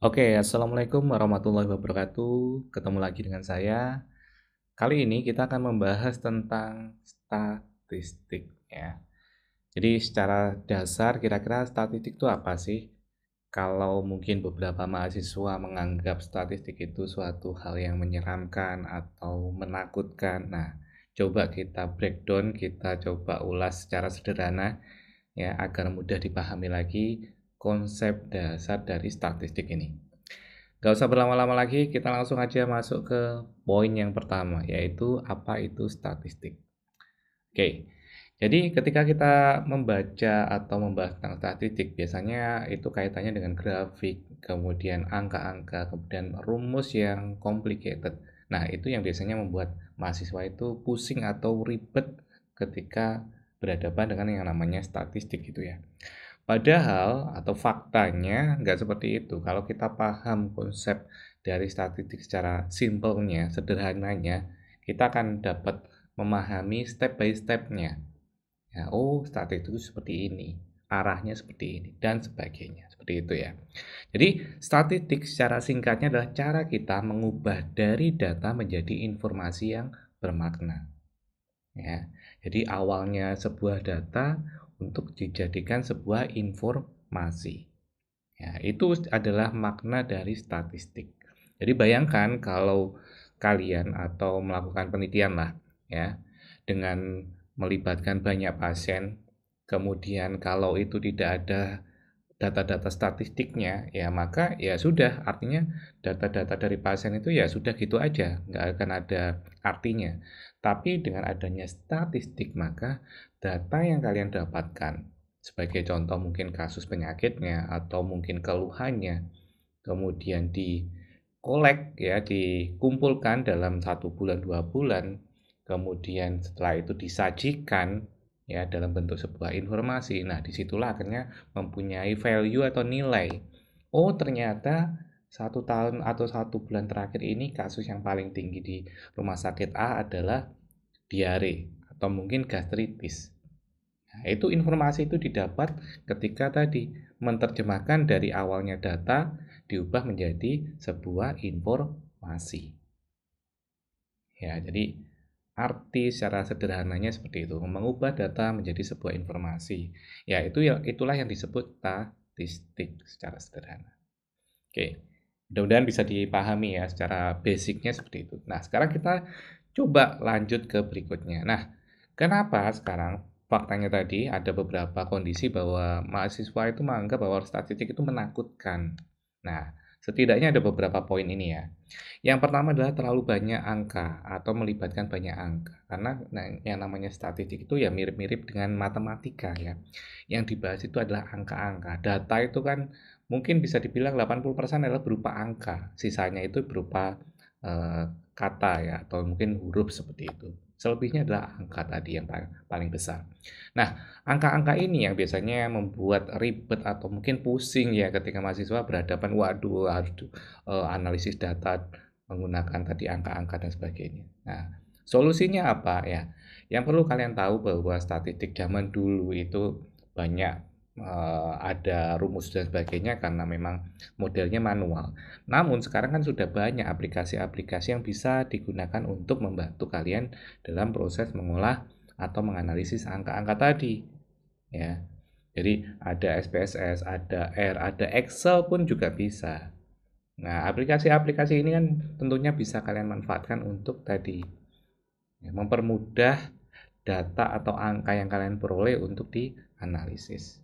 Oke, assalamualaikum warahmatullahi wabarakatuh. Ketemu lagi dengan saya. Kali ini kita akan membahas tentang statistik ya. Jadi secara dasar kira-kira statistik itu apa sih? Kalau mungkin beberapa mahasiswa menganggap statistik itu suatu hal yang menyeramkan atau menakutkan. Nah, coba kita breakdown, kita coba ulas secara sederhana ya agar mudah dipahami lagi konsep dasar dari statistik ini. Gak usah berlama-lama lagi, kita langsung aja masuk ke poin yang pertama, yaitu apa itu statistik. Oke, jadi ketika kita membaca atau membahas tentang statistik, biasanya itu kaitannya dengan grafik, kemudian angka-angka, kemudian rumus yang complicated. Nah, itu yang biasanya membuat mahasiswa itu pusing atau ribet ketika berhadapan dengan yang namanya statistik gitu ya. Padahal atau faktanya nggak seperti itu. Kalau kita paham konsep dari statistik secara simpelnya, sederhananya, kita akan dapat memahami step by step-nya. Ya, oh, statistik itu seperti ini, arahnya seperti ini, dan sebagainya. Seperti itu ya. Jadi, statistik secara singkatnya adalah cara kita mengubah dari data menjadi informasi yang bermakna. Ya, jadi awalnya sebuah data untuk dijadikan sebuah informasi. Ya, itu adalah makna dari statistik. Jadi bayangkan kalau kalian atau melakukan penelitian lah ya dengan melibatkan banyak pasien, kemudian kalau itu tidak ada data-data statistiknya, ya maka ya sudah, artinya data-data dari pasien itu ya sudah gitu aja, nggak akan ada artinya. Tapi dengan adanya statistik, maka data yang kalian dapatkan, sebagai contoh mungkin kasus penyakitnya atau mungkin keluhannya, kemudian dikolek ya, dikumpulkan dalam 1 bulan, 2 bulan, kemudian setelah itu disajikan ya dalam bentuk sebuah informasi. Nah, disitulah akhirnya mempunyai value atau nilai. Oh, ternyata 1 tahun atau 1 bulan terakhir ini kasus yang paling tinggi di rumah sakit A adalah diare atau mungkin gastritis. Nah, itu informasi itu didapat ketika tadi menerjemahkan dari awalnya data diubah menjadi sebuah informasi. Ya, jadi arti secara sederhananya seperti itu, mengubah data menjadi sebuah informasi. Ya, itulah yang disebut statistik secara sederhana. Oke, mudah-mudahan bisa dipahami ya secara basicnya seperti itu. Nah, sekarang kita coba lanjut ke berikutnya. Nah, kenapa sekarang faktanya tadi ada beberapa kondisi bahwa mahasiswa itu menganggap bahwa statistik itu menakutkan. Nah, setidaknya ada beberapa poin ini ya. Yang pertama adalah terlalu banyak angka atau melibatkan banyak angka. Karena yang namanya statistik itu ya mirip-mirip dengan matematika ya. Yang dibahas itu adalah angka-angka. Data itu kan mungkin bisa dibilang 80% adalah berupa angka, sisanya itu berupa, kata ya atau mungkin huruf seperti itu. Selebihnya adalah angka tadi yang paling besar. Nah, angka-angka ini yang biasanya membuat ribet atau mungkin pusing ya ketika mahasiswa berhadapan, waduh harus analisis data menggunakan tadi angka-angka dan sebagainya. Nah, solusinya apa ya? Yang perlu kalian tahu bahwa statistik zaman dulu itu banyak ada rumus dan sebagainya karena memang modelnya manual. Namun sekarang kan sudah banyak aplikasi-aplikasi yang bisa digunakan untuk membantu kalian dalam proses mengolah atau menganalisis angka-angka tadi, ya. Jadi ada SPSS, ada R, ada Excel pun juga bisa. Nah, aplikasi-aplikasi ini kan tentunya bisa kalian manfaatkan untuk tadi, ya, mempermudah data atau angka yang kalian peroleh untuk dianalisis.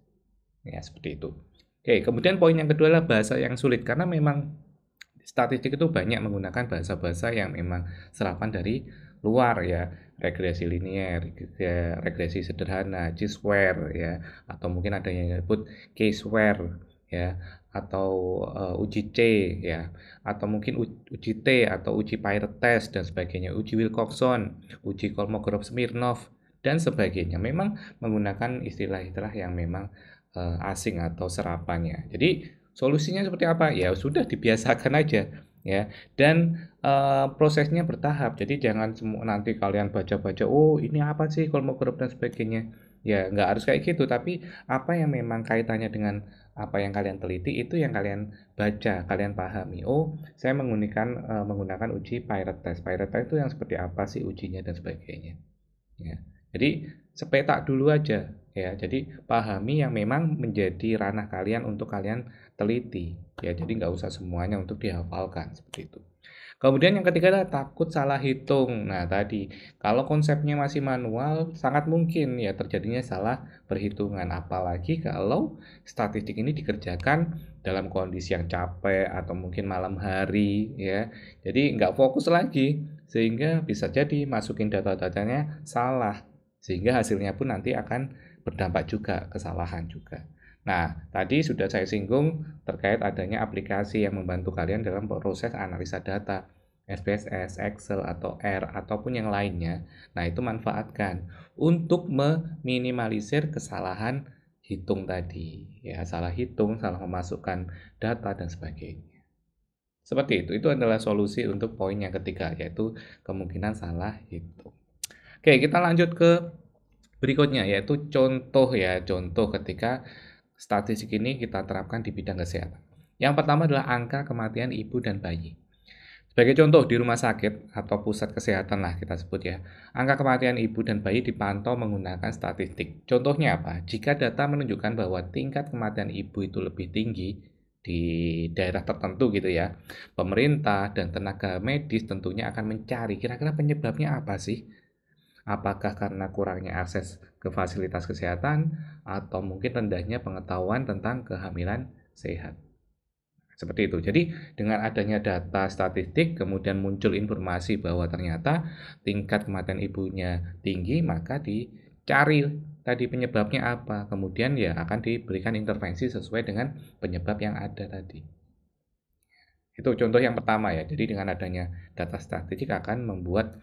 Ya, seperti itu. Oke, kemudian poin yang kedua adalah bahasa yang sulit karena memang statistik itu banyak menggunakan bahasa-bahasa yang memang serapan dari luar ya, regresi linier, regresi sederhana, chi-square ya, atau mungkin ada yang disebut K-square ya, atau uji C ya, atau mungkin uji T atau uji Pilot test dan sebagainya, uji Wilcoxon, uji Kolmogorov-Smirnov dan sebagainya. Memang menggunakan istilah-istilah yang memang asing atau serapannya. Jadi solusinya seperti apa? Ya sudah dibiasakan aja ya. Dan prosesnya bertahap. Jadi jangan semua nanti kalian baca-baca, oh ini apa sih kolmogorov dan sebagainya. Ya nggak harus kayak gitu, tapi apa yang memang kaitannya dengan apa yang kalian teliti, itu yang kalian baca, kalian pahami. Oh, saya menggunakan uji Pirate Test. Pirate Test itu yang seperti apa sih ujinya dan sebagainya. Ya. Jadi sepetak dulu aja ya. Jadi pahami yang memang menjadi ranah kalian untuk kalian teliti. Ya, jadi nggak usah semuanya untuk dihafalkan seperti itu. Kemudian yang ketiga adalah takut salah hitung. Nah, tadi kalau konsepnya masih manual, sangat mungkin ya terjadinya salah perhitungan. Apalagi kalau statistik ini dikerjakan dalam kondisi yang capek atau mungkin malam hari ya. Jadi nggak fokus lagi, sehingga bisa jadi masukin data-datanya salah. Sehingga hasilnya pun nanti akan berdampak juga, kesalahan juga. Nah, tadi sudah saya singgung terkait adanya aplikasi yang membantu kalian dalam proses analisa data, SPSS, Excel, atau R, ataupun yang lainnya. Nah, itu manfaatkan untuk meminimalisir kesalahan hitung tadi. Ya, salah hitung, salah memasukkan data, dan sebagainya. Seperti itu adalah solusi untuk poin yang ketiga, yaitu kemungkinan salah hitung. Oke, kita lanjut ke berikutnya, yaitu contoh ya, contoh ketika statistik ini kita terapkan di bidang kesehatan. Yang pertama adalah angka kematian ibu dan bayi. Sebagai contoh, di rumah sakit atau pusat kesehatan lah kita sebut ya, angka kematian ibu dan bayi dipantau menggunakan statistik. Contohnya apa? Jika data menunjukkan bahwa tingkat kematian ibu itu lebih tinggi di daerah tertentu gitu ya, pemerintah dan tenaga medis tentunya akan mencari kira-kira penyebabnya apa sih? Apakah karena kurangnya akses ke fasilitas kesehatan atau mungkin rendahnya pengetahuan tentang kehamilan sehat. Seperti itu. Jadi dengan adanya data statistik kemudian muncul informasi bahwa ternyata tingkat kematian ibunya tinggi, maka dicari tadi penyebabnya apa. Kemudian ya akan diberikan intervensi sesuai dengan penyebab yang ada tadi. Itu contoh yang pertama ya. Jadi dengan adanya data statistik akan membuat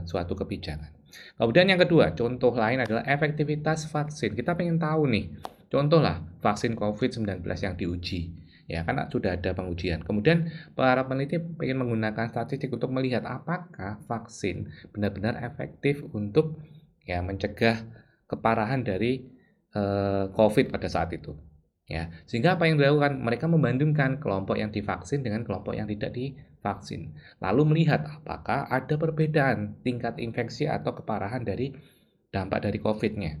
suatu kebijakan. Kemudian yang kedua, contoh lain adalah efektivitas vaksin. Kita pengen tahu nih, contoh lah vaksin COVID-19 yang diuji. Ya, karena sudah ada pengujian. Kemudian para peneliti ingin menggunakan statistik untuk melihat apakah vaksin benar-benar efektif untuk ya mencegah keparahan dari COVID pada saat itu. Ya, sehingga apa yang dilakukan? Mereka membandingkan kelompok yang divaksin dengan kelompok yang tidak divaksin. Lalu melihat apakah ada perbedaan tingkat infeksi atau keparahan dari dampak dari COVID-nya.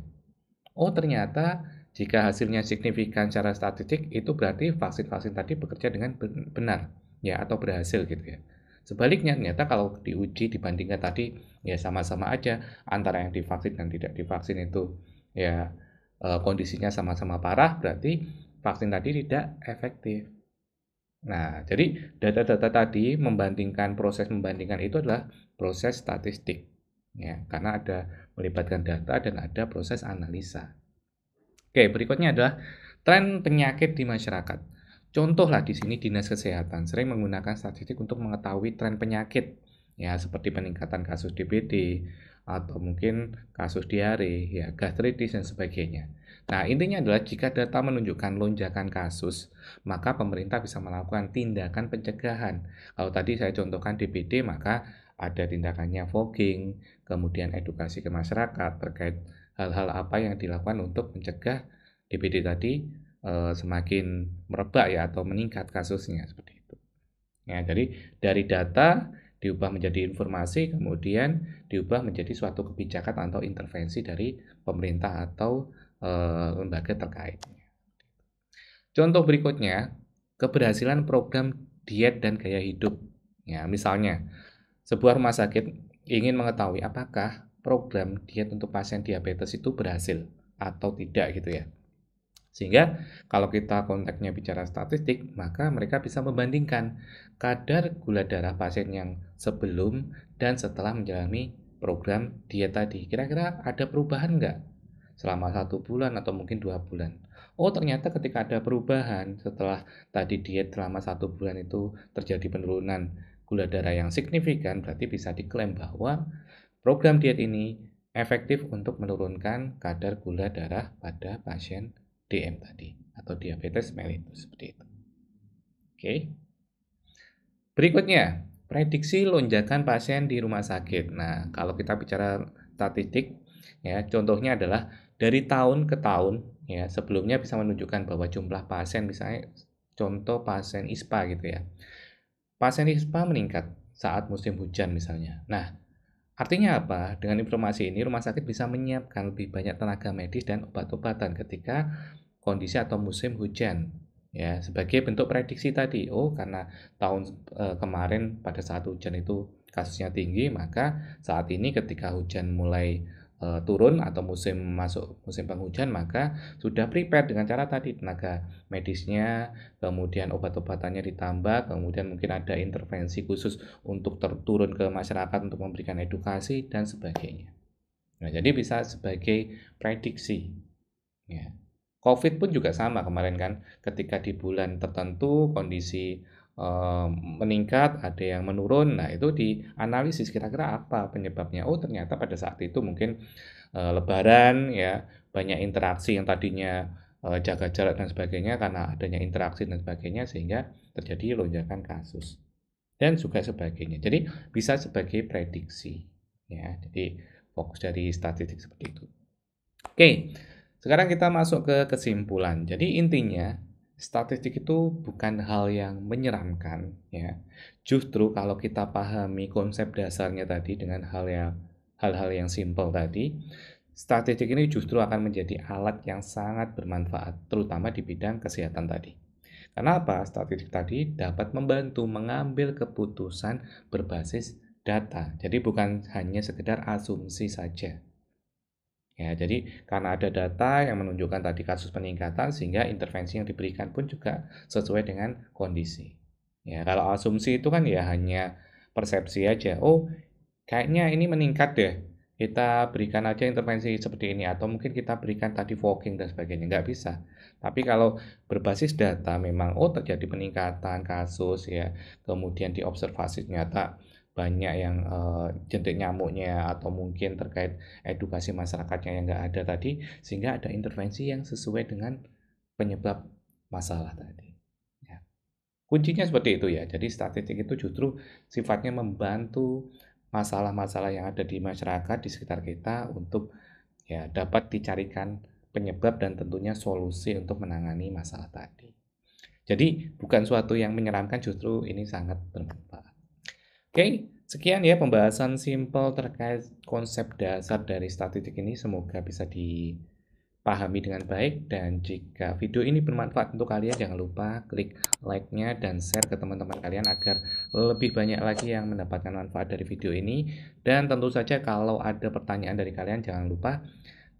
Oh, ternyata jika hasilnya signifikan secara statistik, itu berarti vaksin-vaksin tadi bekerja dengan benar, ya, atau berhasil gitu ya. Sebaliknya, ternyata kalau diuji dibandingkan tadi, ya sama-sama aja antara yang divaksin dan tidak divaksin itu, ya kondisinya sama-sama parah, berarti vaksin tadi tidak efektif. Nah, jadi data-data tadi proses membandingkan itu adalah proses statistik, ya, karena ada melibatkan data dan ada proses analisa. Oke, berikutnya adalah tren penyakit di masyarakat. Contohlah di sini Dinas Kesehatan sering menggunakan statistik untuk mengetahui tren penyakit, ya seperti peningkatan kasus DBD atau mungkin kasus diare, ya gastritis dan sebagainya. Nah, intinya adalah jika data menunjukkan lonjakan kasus, maka pemerintah bisa melakukan tindakan pencegahan. Kalau tadi saya contohkan DBD, maka ada tindakannya fogging, kemudian edukasi ke masyarakat terkait hal-hal apa yang dilakukan untuk mencegah DBD tadi semakin merebak ya atau meningkat kasusnya seperti itu. Ya, jadi dari data diubah menjadi informasi, kemudian diubah menjadi suatu kebijakan atau intervensi dari pemerintah atau lembaga terkait. Contoh berikutnya, keberhasilan program diet dan gaya hidup. Ya, misalnya sebuah rumah sakit ingin mengetahui apakah program diet untuk pasien diabetes itu berhasil atau tidak gitu ya. Sehingga kalau kita konteksnya bicara statistik, maka mereka bisa membandingkan kadar gula darah pasien yang sebelum dan setelah menjalani program diet tadi. Kira-kira ada perubahan nggak selama 1 bulan atau mungkin 2 bulan? Oh, ternyata ketika ada perubahan setelah tadi diet selama 1 bulan itu terjadi penurunan gula darah yang signifikan, berarti bisa diklaim bahwa program diet ini efektif untuk menurunkan kadar gula darah pada pasien DM tadi atau diabetes mellitus seperti itu. Oke. Berikutnya, prediksi lonjakan pasien di rumah sakit. Nah, kalau kita bicara statistik ya, contohnya adalah dari tahun ke tahun ya, sebelumnya bisa menunjukkan bahwa jumlah pasien misalnya contoh pasien ISPA gitu ya. Pasien ISPA meningkat saat musim hujan misalnya. Nah, artinya apa? Dengan informasi ini rumah sakit bisa menyiapkan lebih banyak tenaga medis dan obat-obatan ketika kondisi atau musim hujan. Ya, sebagai bentuk prediksi tadi. Oh, karena tahun kemarin pada saat hujan itu kasusnya tinggi, maka saat ini ketika hujan mulai turun atau masuk musim penghujan, maka sudah prepare dengan cara tadi tenaga medisnya, kemudian obat-obatannya ditambah, kemudian mungkin ada intervensi khusus untuk turun ke masyarakat untuk memberikan edukasi dan sebagainya. Nah, jadi bisa sebagai prediksi. Ya. COVID pun juga sama kemarin kan, ketika di bulan tertentu kondisi meningkat, ada yang menurun, nah itu dianalisis kira-kira apa penyebabnya. Oh ternyata pada saat itu mungkin lebaran ya, banyak interaksi yang tadinya jaga jarak dan sebagainya karena adanya interaksi dan sebagainya sehingga terjadi lonjakan kasus dan juga sebagainya. Jadi bisa sebagai prediksi ya. Jadi fokus dari statistik seperti itu. Oke, sekarang kita masuk ke kesimpulan. Jadi intinya statistik itu bukan hal yang menyeramkan ya. Justru kalau kita pahami konsep dasarnya tadi dengan hal-hal yang simpel tadi, statistik ini justru akan menjadi alat yang sangat bermanfaat terutama di bidang kesehatan tadi. Kenapa? Statistik tadi dapat membantu mengambil keputusan berbasis data. Jadi bukan hanya sekedar asumsi saja. Ya, jadi karena ada data yang menunjukkan tadi kasus peningkatan sehingga intervensi yang diberikan pun juga sesuai dengan kondisi. Ya, kalau asumsi itu kan ya hanya persepsi aja. Oh, kayaknya ini meningkat deh. Kita berikan aja intervensi seperti ini atau mungkin kita berikan tadi fogging dan sebagainya. Nggak bisa. Tapi kalau berbasis data memang oh terjadi peningkatan kasus ya, kemudian diobservasi ternyata banyak yang jentik nyamuknya atau mungkin terkait edukasi masyarakatnya yang nggak ada tadi, sehingga ada intervensi yang sesuai dengan penyebab masalah tadi. Ya. Kuncinya seperti itu ya. Jadi statistik itu justru sifatnya membantu masalah-masalah yang ada di masyarakat di sekitar kita untuk ya dapat dicarikan penyebab dan tentunya solusi untuk menangani masalah tadi. Jadi bukan suatu yang menyeramkan, justru ini sangat bermanfaat. Oke, sekian ya pembahasan simpel terkait konsep dasar dari statistik ini. Semoga bisa dipahami dengan baik. Dan jika video ini bermanfaat untuk kalian, jangan lupa klik like-nya dan share ke teman-teman kalian agar lebih banyak lagi yang mendapatkan manfaat dari video ini. Dan tentu saja kalau ada pertanyaan dari kalian, jangan lupa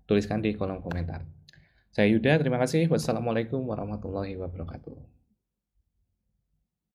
tuliskan di kolom komentar. Saya Yuda, terima kasih. Wassalamualaikum warahmatullahi wabarakatuh.